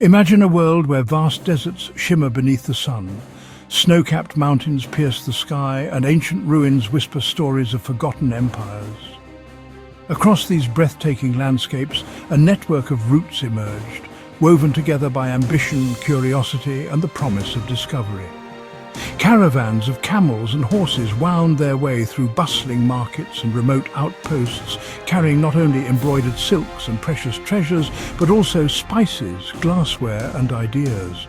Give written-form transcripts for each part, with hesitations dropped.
Imagine a world where vast deserts shimmer beneath the sun, snow-capped mountains pierce the sky, and ancient ruins whisper stories of forgotten empires. Across these breathtaking landscapes, a network of routes emerged, woven together by ambition, curiosity, and the promise of discovery. Caravans of camels and horses wound their way through bustling markets and remote outposts, carrying not only embroidered silks and precious treasures, but also spices, glassware, and ideas.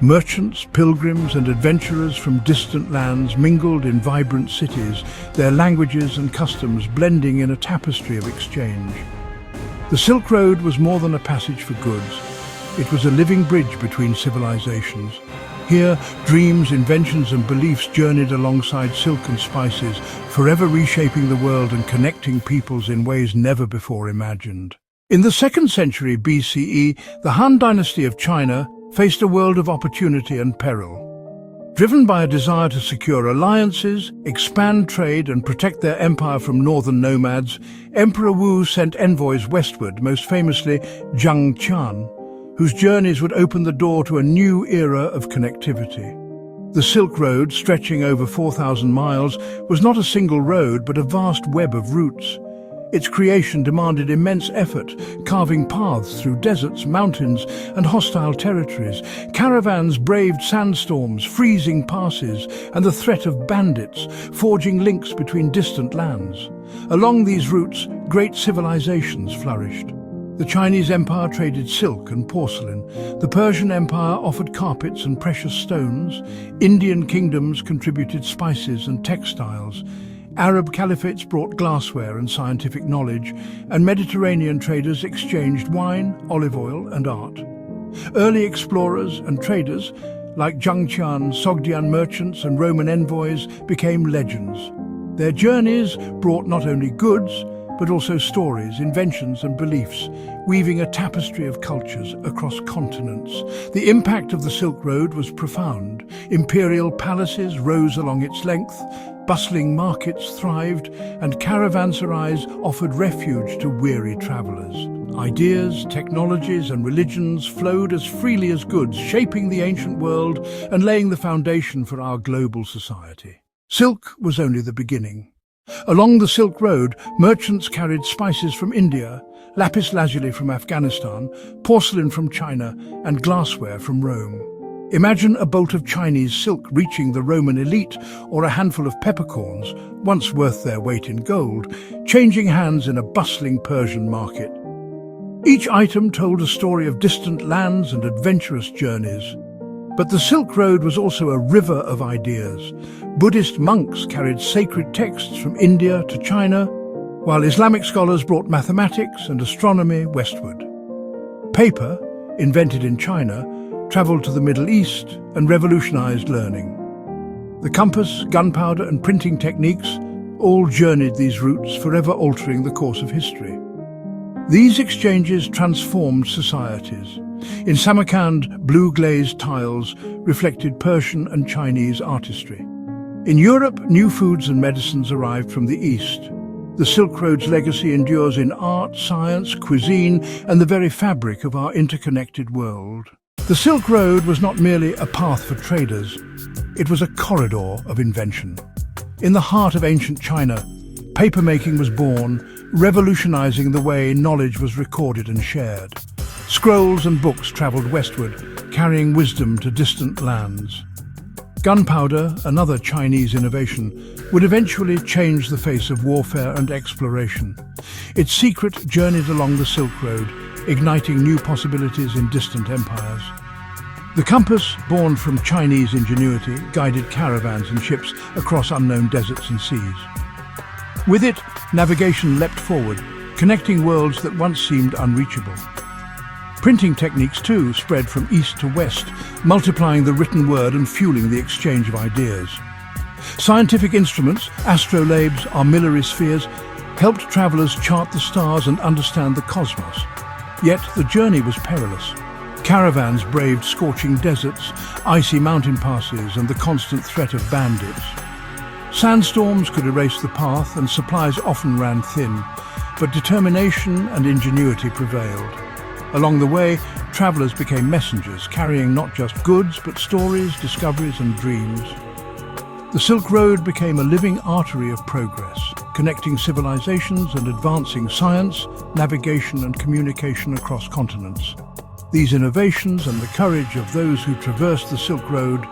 Merchants, pilgrims, and adventurers from distant lands mingled in vibrant cities, their languages and customs blending in a tapestry of exchange. The Silk Road was more than a passage for goods. It was a living bridge between civilizations. Here, dreams, inventions, and beliefs journeyed alongside silk and spices, forever reshaping the world and connecting peoples in ways never before imagined. In the 2nd century BCE, the Han dynasty of China faced a world of opportunity and peril. Driven by a desire to secure alliances, expand trade, and protect their empire from northern nomads, Emperor Wu sent envoys westward, most famously Zhang Qian, whose journeys would open the door to a new era of connectivity. The Silk Road, stretching over 4,000 miles, was not a single road but a vast web of routes. Its creation demanded immense effort, carving paths through deserts, mountains, and hostile territories. Caravans braved sandstorms, freezing passes, and the threat of bandits, forging links between distant lands. Along these routes, great civilizations flourished. The Chinese Empire traded silk and porcelain. The Persian Empire offered carpets and precious stones. Indian kingdoms contributed spices and textiles. Arab caliphates brought glassware and scientific knowledge, and Mediterranean traders exchanged wine, olive oil, and art. Early explorers and traders, like Zhang Qian, Sogdian merchants, and Roman envoys, became legends. Their journeys brought not only goods, but also stories, inventions, and beliefs, weaving a tapestry of cultures across continents. The impact of the Silk Road was profound. Imperial palaces rose along its length, bustling markets thrived, and caravanserais offered refuge to weary travelers. Ideas, technologies, and religions flowed as freely as goods, shaping the ancient world and laying the foundation for our global society. Silk was only the beginning. Along the Silk Road, merchants carried spices from India, lapis lazuli from Afghanistan, porcelain from China, and glassware from Rome. Imagine a bolt of Chinese silk reaching the Roman elite, or a handful of peppercorns, once worth their weight in gold, changing hands in a bustling Persian market. Each item told a story of distant lands and adventurous journeys. But the Silk Road was also a river of ideas. Buddhist monks carried sacred texts from India to China, while Islamic scholars brought mathematics and astronomy westward. Paper, invented in China, traveled to the Middle East and revolutionized learning. The compass, gunpowder, and printing techniques all journeyed these routes, forever altering the course of history. These exchanges transformed societies. In Samarkand, blue-glazed tiles reflected Persian and Chinese artistry. In Europe, new foods and medicines arrived from the East. The Silk Road's legacy endures in art, science, cuisine, and the very fabric of our interconnected world. The Silk Road was not merely a path for traders, it was a corridor of invention. In the heart of ancient China, papermaking was born, revolutionizing the way knowledge was recorded and shared. Scrolls and books traveled westward, carrying wisdom to distant lands. Gunpowder, another Chinese innovation, would eventually change the face of warfare and exploration. Its secret journeyed along the Silk Road, igniting new possibilities in distant empires. The compass, born from Chinese ingenuity, guided caravans and ships across unknown deserts and seas. With it, navigation leapt forward, connecting worlds that once seemed unreachable. Printing techniques, too, spread from east to west, multiplying the written word and fueling the exchange of ideas. Scientific instruments, astrolabes, armillary spheres, helped travelers chart the stars and understand the cosmos. Yet the journey was perilous. Caravans braved scorching deserts, icy mountain passes, and the constant threat of bandits. Sandstorms could erase the path, and supplies often ran thin, but determination and ingenuity prevailed. Along the way, travelers became messengers, carrying not just goods, but stories, discoveries, and dreams. The Silk Road became a living artery of progress, connecting civilizations and advancing science, navigation, and communication across continents. These innovations and the courage of those who traversed the Silk Road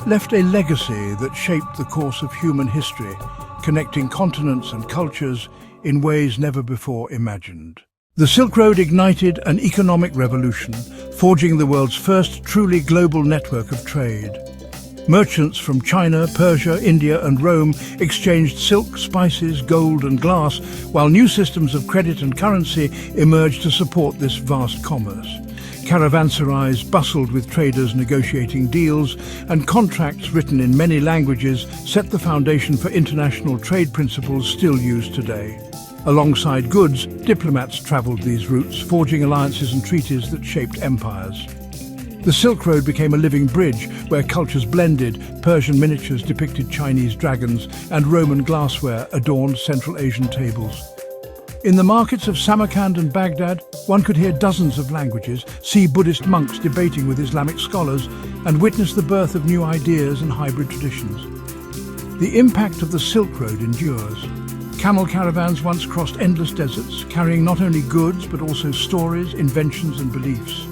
left a legacy that shaped the course of human history, connecting continents and cultures in ways never before imagined. The Silk Road ignited an economic revolution, forging the world's first truly global network of trade. Merchants from China, Persia, India, and Rome exchanged silk, spices, gold, and glass, while new systems of credit and currency emerged to support this vast commerce. Caravanserais bustled with traders negotiating deals, and contracts written in many languages set the foundation for international trade principles still used today. Alongside goods, diplomats travelled these routes, forging alliances and treaties that shaped empires. The Silk Road became a living bridge where cultures blended. Persian miniatures depicted Chinese dragons, and Roman glassware adorned Central Asian tables. In the markets of Samarkand and Baghdad, one could hear dozens of languages, see Buddhist monks debating with Islamic scholars, and witness the birth of new ideas and hybrid traditions. The impact of the Silk Road endures. Camel caravans once crossed endless deserts, carrying not only goods but also stories, inventions, and beliefs.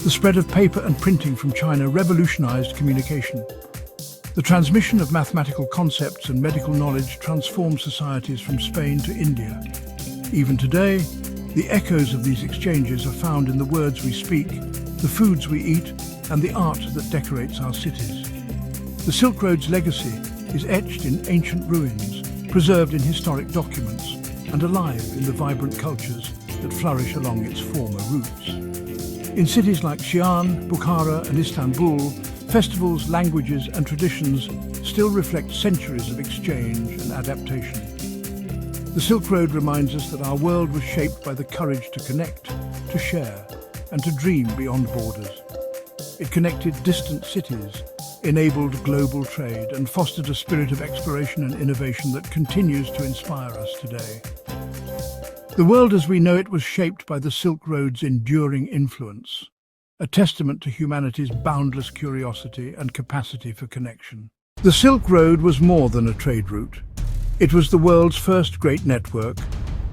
The spread of paper and printing from China revolutionized communication. The transmission of mathematical concepts and medical knowledge transformed societies from Spain to India. Even today, the echoes of these exchanges are found in the words we speak, the foods we eat, and the art that decorates our cities. The Silk Road's legacy is etched in ancient ruins, preserved in historic documents, and alive in the vibrant cultures that flourish along its former routes. In cities like Xi'an, Bukhara, and Istanbul, festivals, languages, and traditions still reflect centuries of exchange and adaptation. The Silk Road reminds us that our world was shaped by the courage to connect, to share, and to dream beyond borders. It connected distant cities, enabled global trade, and fostered a spirit of exploration and innovation that continues to inspire us today. The world as we know it was shaped by the Silk Road's enduring influence, a testament to humanity's boundless curiosity and capacity for connection. The Silk Road was more than a trade route. It was the world's first great network,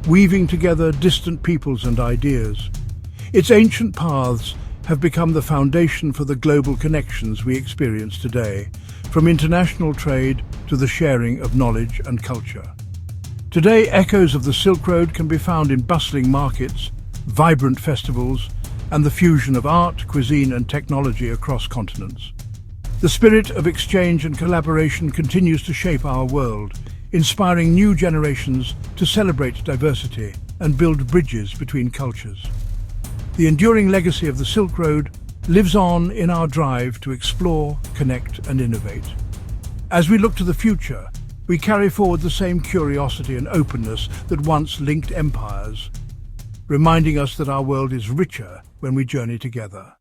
weaving together distant peoples and ideas. Its ancient paths have become the foundation for the global connections we experience today, from international trade to the sharing of knowledge and culture. Today, echoes of the Silk Road can be found in bustling markets, vibrant festivals, and the fusion of art, cuisine, and technology across continents. The spirit of exchange and collaboration continues to shape our world, inspiring new generations to celebrate diversity and build bridges between cultures. The enduring legacy of the Silk Road lives on in our drive to explore, connect, and innovate. As we look to the future, we carry forward the same curiosity and openness that once linked empires, reminding us that our world is richer when we journey together.